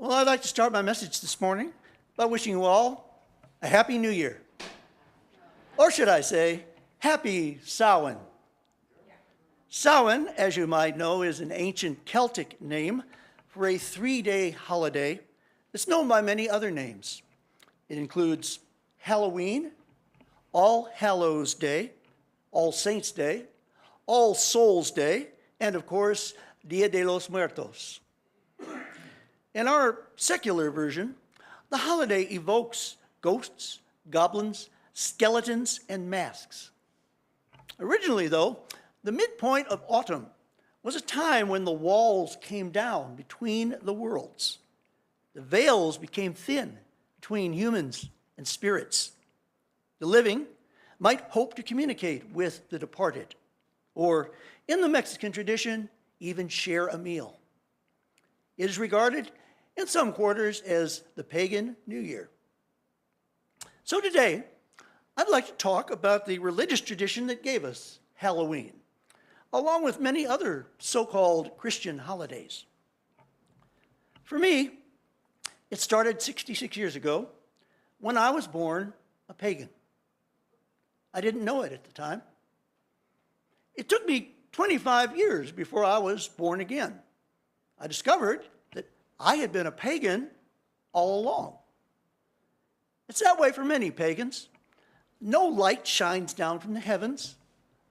Well, I'd like to start my message this morning by wishing you all a Happy New Year. Or should I say, Happy Samhain. Samhain, as you might know, is an ancient Celtic name for a 3-day holiday that's known by many other names. It includes Halloween, All Hallows Day, All Saints Day, All Souls Day, and of course, Dia de los Muertos. In our secular version, the holiday evokes ghosts, goblins, skeletons, and masks. Originally, though, the midpoint of autumn was a time when the walls came down between the worlds. The veils became thin between humans and spirits. The living might hope to communicate with the departed, or in the Mexican tradition, even share a meal. It is regarded in some quarters as the Pagan New Year. So today, I'd like to talk about the religious tradition that gave us Halloween, along with many other so-called Christian holidays. For me, it started 66 years ago when I was born a pagan. I didn't know it at the time. It took me 25 years before I was born again. I discovered that I had been a pagan all along. It's that way for many pagans. No light shines down from the heavens.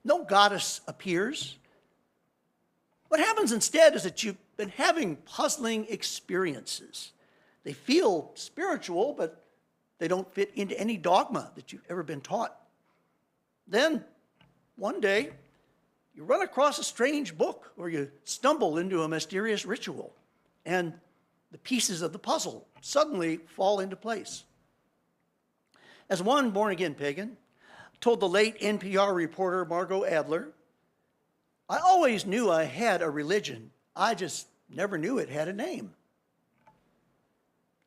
No goddess appears. What happens instead is that you've been having puzzling experiences. They feel spiritual, but they don't fit into any dogma that you've ever been taught. Then, one day, you run across a strange book, or you stumble into a mysterious ritual, and the pieces of the puzzle suddenly fall into place. As one born-again pagan told the late NPR reporter Margot Adler, "I always knew I had a religion. I just never knew it had a name."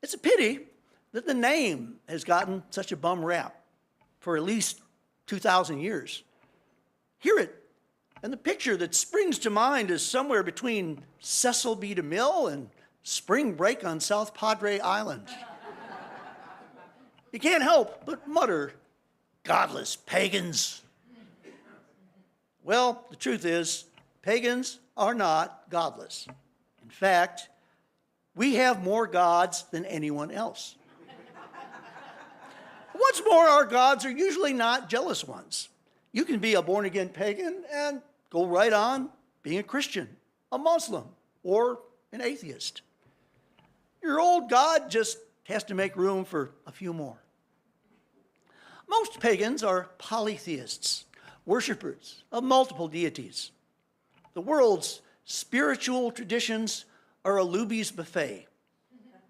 It's a pity that the name has gotten such a bum rap for at least 2,000 years. Hear it, and the picture that springs to mind is somewhere between Cecil B. DeMille and spring break on South Padre Island. You can't help but mutter, "Godless pagans." Well, the truth is, pagans are not godless. In fact, we have more gods than anyone else. What's more, our gods are usually not jealous ones. You can be a born-again pagan and go right on being a Christian, a Muslim, or an atheist. Your old God just has to make room for a few more. Most pagans are polytheists, worshipers of multiple deities. The world's spiritual traditions are a Luby's buffet,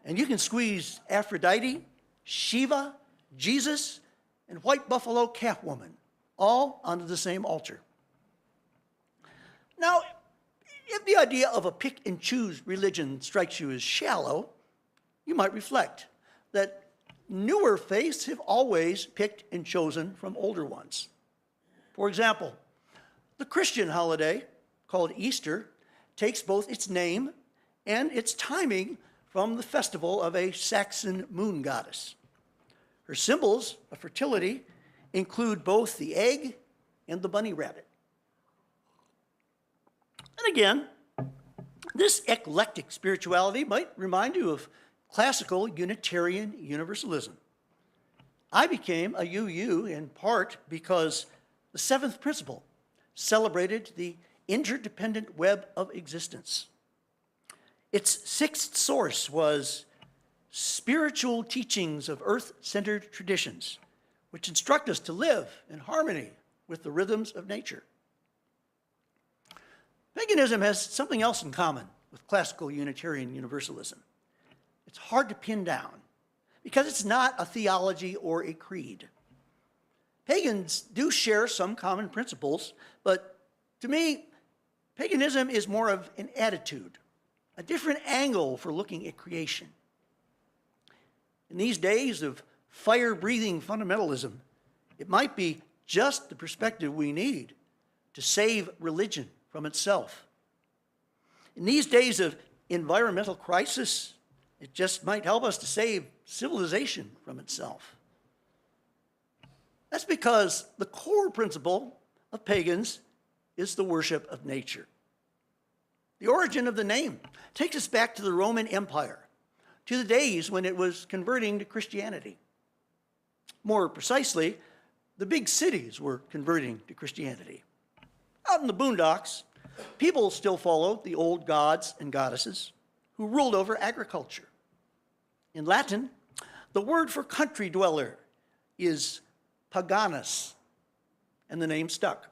and you can squeeze Aphrodite, Shiva, Jesus, and white buffalo calf woman all onto the same altar. Now, if the idea of a pick-and-choose religion strikes you as shallow, you might reflect that newer faiths have always picked and chosen from older ones. For example, the Christian holiday, called Easter, takes both its name and its timing from the festival of a Saxon moon goddess. Her symbols of fertility include both the egg and the bunny rabbit. And again, this eclectic spirituality might remind you of classical Unitarian Universalism. I became a UU in part because the seventh principle celebrated the interdependent web of existence. Its sixth source was spiritual teachings of earth-centered traditions, which instruct us to live in harmony with the rhythms of nature. Paganism has something else in common with classical Unitarian Universalism. It's hard to pin down because it's not a theology or a creed. Pagans do share some common principles, but to me, paganism is more of an attitude, a different angle for looking at creation. In these days of fire-breathing fundamentalism, it might be just the perspective we need to save religion from itself. In these days of environmental crisis, It just might help us to save civilization from itself. That's because the core principle of pagans is the worship of nature. The origin of the name takes us back to the Roman Empire, to the days when it was converting to Christianity. More precisely, the big cities were converting to Christianity. Out in the boondocks, people still followed the old gods and goddesses who ruled over agriculture. In Latin, the word for country dweller is paganus, and the name stuck.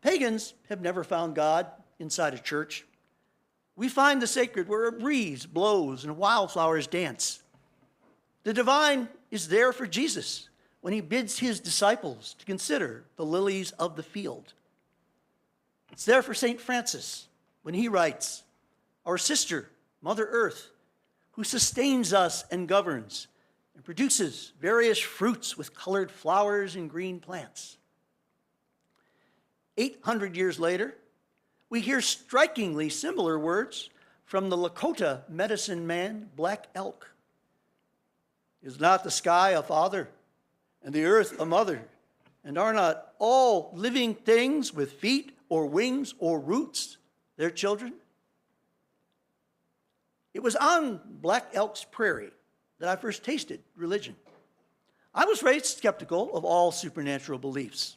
Pagans have never found God inside a church. We find the sacred where a breeze blows and wildflowers dance. The divine is there for Jesus when he bids his disciples to consider the lilies of the field. It's there for St. Francis when he writes, "Our sister, Mother Earth, who sustains us and governs and produces various fruits with colored flowers and green plants." 800 years later, we hear strikingly similar words from the Lakota medicine man, Black Elk. "Is not the sky a father, and the earth a mother? And are not all living things with feet or wings or roots their children?" It was on Black Elk's prairie that I first tasted religion. I was raised skeptical of all supernatural beliefs.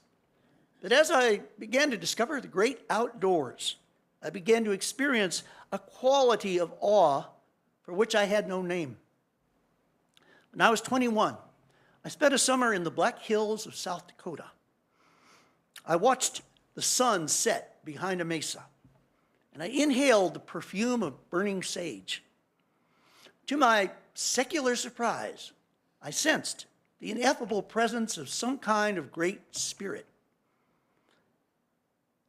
But as I began to discover the great outdoors, I began to experience a quality of awe for which I had no name. When I was 21, I spent a summer in the Black Hills of South Dakota. I watched the sun set behind a mesa, and I inhaled the perfume of burning sage. To my secular surprise, I sensed the ineffable presence of some kind of great spirit.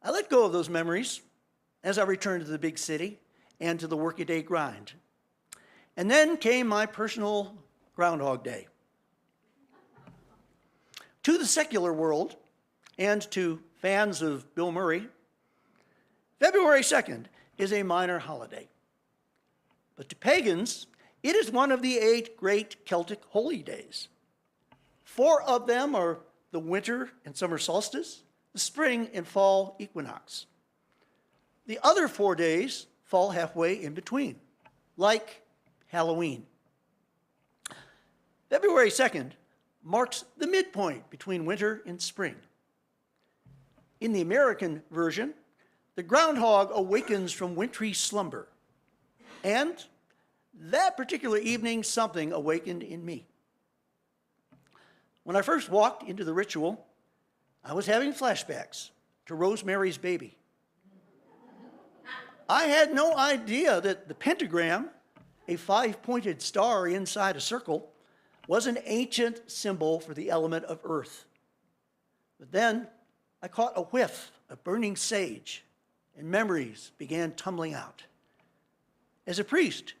I let go of those memories as I returned to the big city and to the workaday grind. And then came my personal Groundhog Day. To the secular world and to fans of Bill Murray, February 2nd is a minor holiday. But to pagans, it is one of the 8 great Celtic holy days. 4 of them are the winter and summer solstice, the spring and fall equinox. The other 4 days fall halfway in between, like Halloween. February 2nd marks the midpoint between winter and spring. In the American version, the groundhog awakens from wintry slumber. And that particular evening, something awakened in me. When I first walked into the ritual, I was having flashbacks to Rosemary's Baby. I had no idea that the pentagram, a 5-pointed star inside a circle, was an ancient symbol for the element of earth. But then I caught a whiff of burning sage, and memories began tumbling out. As a priest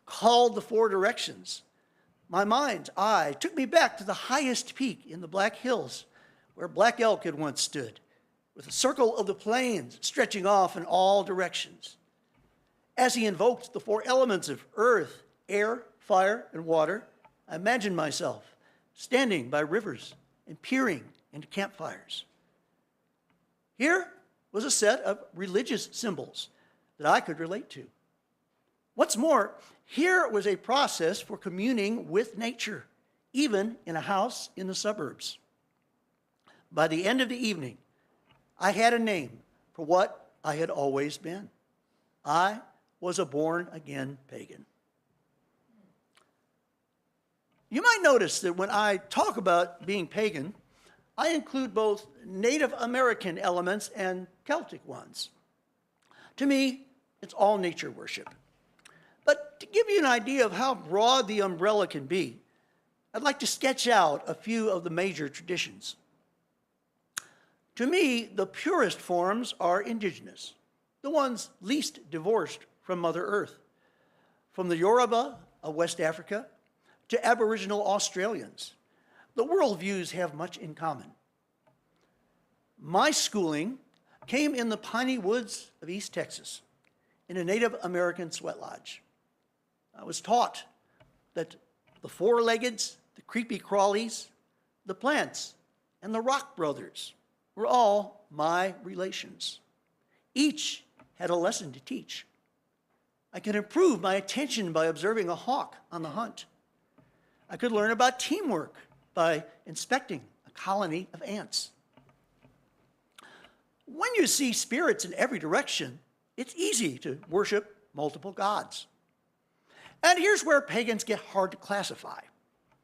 called the 4 directions, my mind's eye took me back to the highest peak in the Black Hills, where Black Elk had once stood, with a circle of the plains stretching off in all directions. As he invoked the 4 elements of earth, air, fire, and water, I imagined myself standing by rivers and peering into campfires. Here was a set of religious symbols that I could relate to. What's more, here was a process for communing with nature, even in a house in the suburbs. By the end of the evening, I had a name for what I had always been. I was a born-again pagan. You might notice that when I talk about being pagan, I include both Native American elements and Celtic ones. To me, it's all nature worship. But to give you an idea of how broad the umbrella can be, I'd like to sketch out a few of the major traditions. To me, the purest forms are indigenous, the ones least divorced from Mother Earth. From the Yoruba of West Africa to Aboriginal Australians, the worldviews have much in common. My schooling came in the piney woods of East Texas, in a Native American sweat lodge. I was taught that the four-leggeds, the creepy crawlies, the plants, and the rock brothers were all my relations. Each had a lesson to teach. I could improve my attention by observing a hawk on the hunt. I could learn about teamwork by inspecting a colony of ants. When you see spirits in every direction, it's easy to worship multiple gods. And here's where pagans get hard to classify.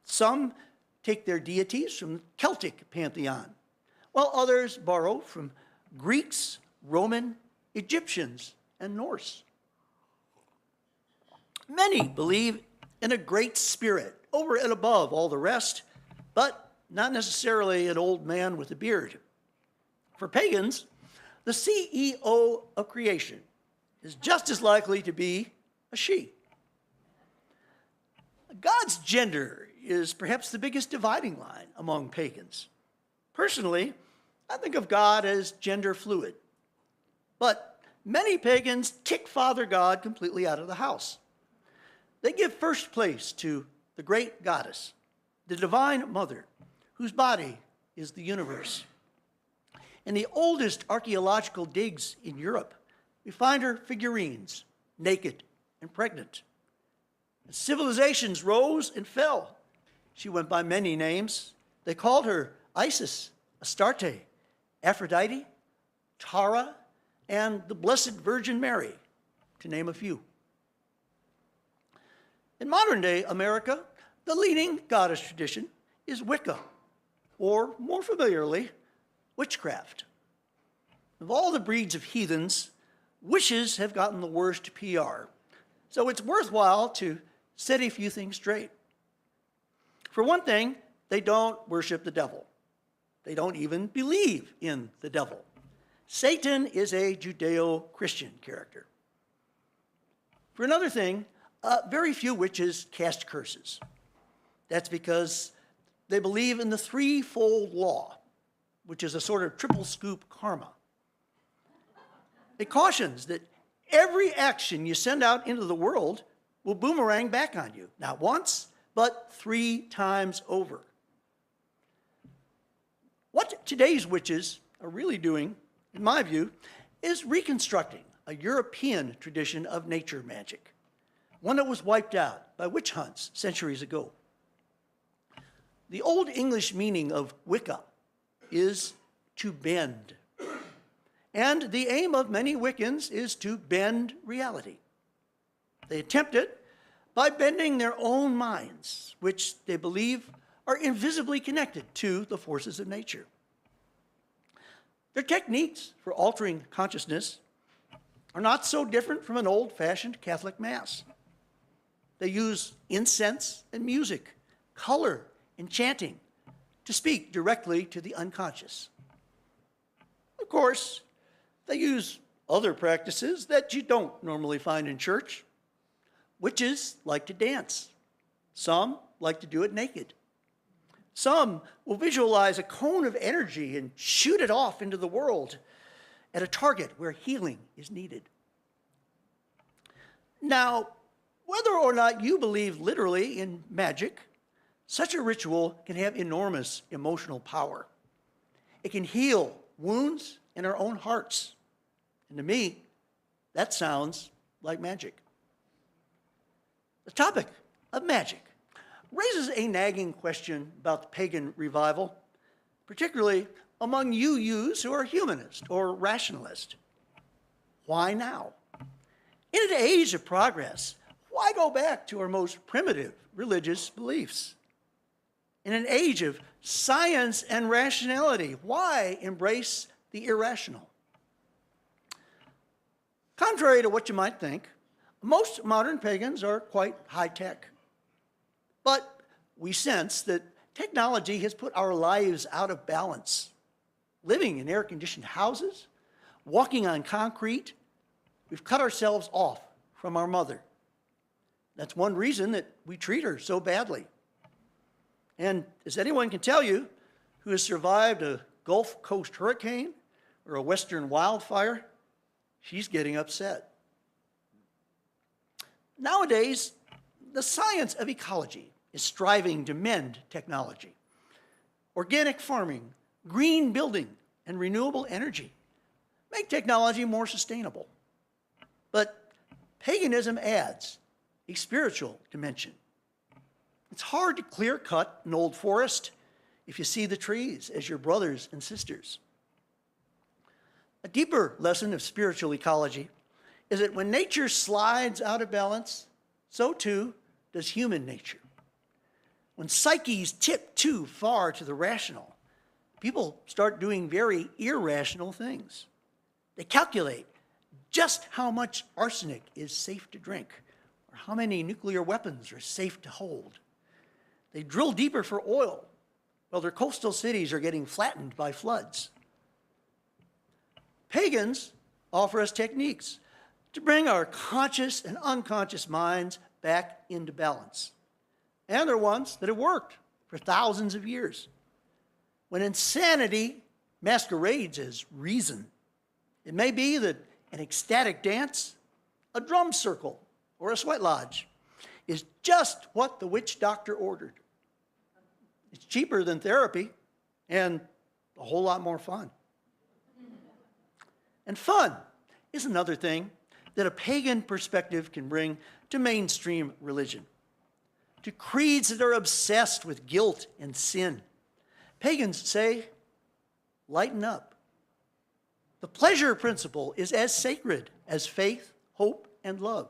Some take their deities from the Celtic pantheon, while others borrow from Greeks, Roman, Egyptians, and Norse. Many believe in a great spirit over and above all the rest, but not necessarily an old man with a beard. For pagans, the CEO of creation is just as likely to be a she. God's gender is perhaps the biggest dividing line among pagans. Personally, I think of God as gender fluid. But many pagans kick Father God completely out of the house. They give first place to the great goddess, the divine mother, whose body is the universe. In the oldest archaeological digs in Europe, we find her figurines, naked and pregnant. As civilizations rose and fell, she went by many names. They called her Isis, Astarte, Aphrodite, Tara, and the Blessed Virgin Mary, to name a few. In modern-day America, the leading goddess tradition is Wicca, or more familiarly, witchcraft. Of all the breeds of heathens, witches have gotten the worst PR, so it's worthwhile to set a few things straight. For one thing, they don't worship the devil. They don't even believe in the devil. Satan is a Judeo-Christian character. For another thing, very few witches cast curses. That's because they believe in the threefold law, which is a sort of triple scoop karma. It cautions that every action you send out into the world will boomerang back on you, not once, but 3 times over. What today's witches are really doing, in my view, is reconstructing a European tradition of nature magic, one that was wiped out by witch hunts centuries ago. The Old English meaning of Wicca is to bend. And the aim of many Wiccans is to bend reality. They attempt it by bending their own minds, which they believe are invisibly connected to the forces of nature. Their techniques for altering consciousness are not so different from an old-fashioned Catholic Mass. They use incense and music, color and chanting to speak directly to the unconscious. Of course, they use other practices that you don't normally find in church. Witches like to dance. Some like to do it naked. Some will visualize a cone of energy and shoot it off into the world at a target where healing is needed. Now, whether or not you believe literally in magic, such a ritual can have enormous emotional power. It can heal wounds in our own hearts. And to me, that sounds like magic. The topic of magic raises a nagging question about the pagan revival, particularly among UUs who are humanist or rationalist. Why now? In an age of progress, why go back to our most primitive religious beliefs? In an age of science and rationality, why embrace the irrational? Contrary to what you might think, most modern pagans are quite high-tech. But we sense that technology has put our lives out of balance. Living in air-conditioned houses, walking on concrete, we've cut ourselves off from our mother. That's one reason that we treat her so badly. And as anyone can tell you who has survived a Gulf Coast hurricane or a western wildfire, she's getting upset. Nowadays, The science of ecology is striving to mend technology. Organic farming, green building, and renewable energy make technology more sustainable. But paganism adds a spiritual dimension. It's hard to clear-cut an old forest if you see the trees as your brothers and sisters. A deeper lesson of spiritual ecology is that when nature slides out of balance, so too does human nature. When psyches tip too far to the rational, people start doing very irrational things. They calculate just how much arsenic is safe to drink, or how many nuclear weapons are safe to hold. They drill deeper for oil, while their coastal cities are getting flattened by floods. Pagans offer us techniques to bring our conscious and unconscious minds back into balance. And they're ones that have worked for thousands of years. When insanity masquerades as reason, it may be that an ecstatic dance, a drum circle, or a sweat lodge is just what the witch doctor ordered. It's cheaper than therapy and a whole lot more fun. And fun is another thing that a pagan perspective can bring to mainstream religion, to creeds that are obsessed with guilt and sin. Pagans say, lighten up. The pleasure principle is as sacred as faith, hope, and love.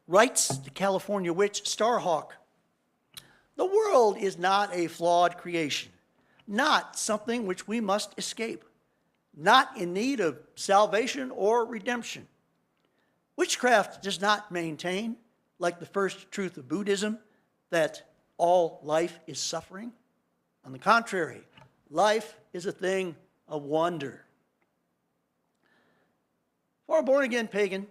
Writes the California witch Starhawk, the world is not a flawed creation, not something which we must escape, not in need of salvation or redemption. Witchcraft does not maintain, like the first truth of Buddhism, that all life is suffering. On the contrary, life is a thing of wonder. For a born-again pagan,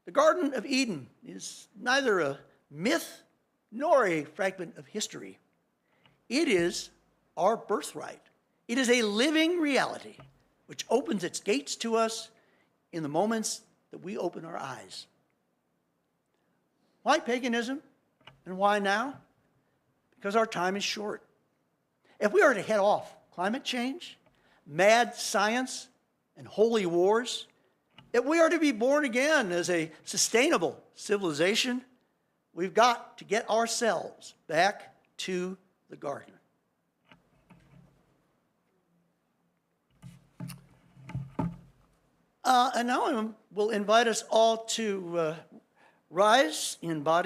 the Garden of Eden is neither a myth nor a fragment of history. It is our birthright. It is a living reality which opens its gates to us in the moments that we open our eyes. Why paganism and why now? Because our time is short. If we are to head off climate change, mad science, and holy wars, if we are to be born again as a sustainable civilization, we've got to get ourselves back to the garden. And now I will invite us all to rise in body.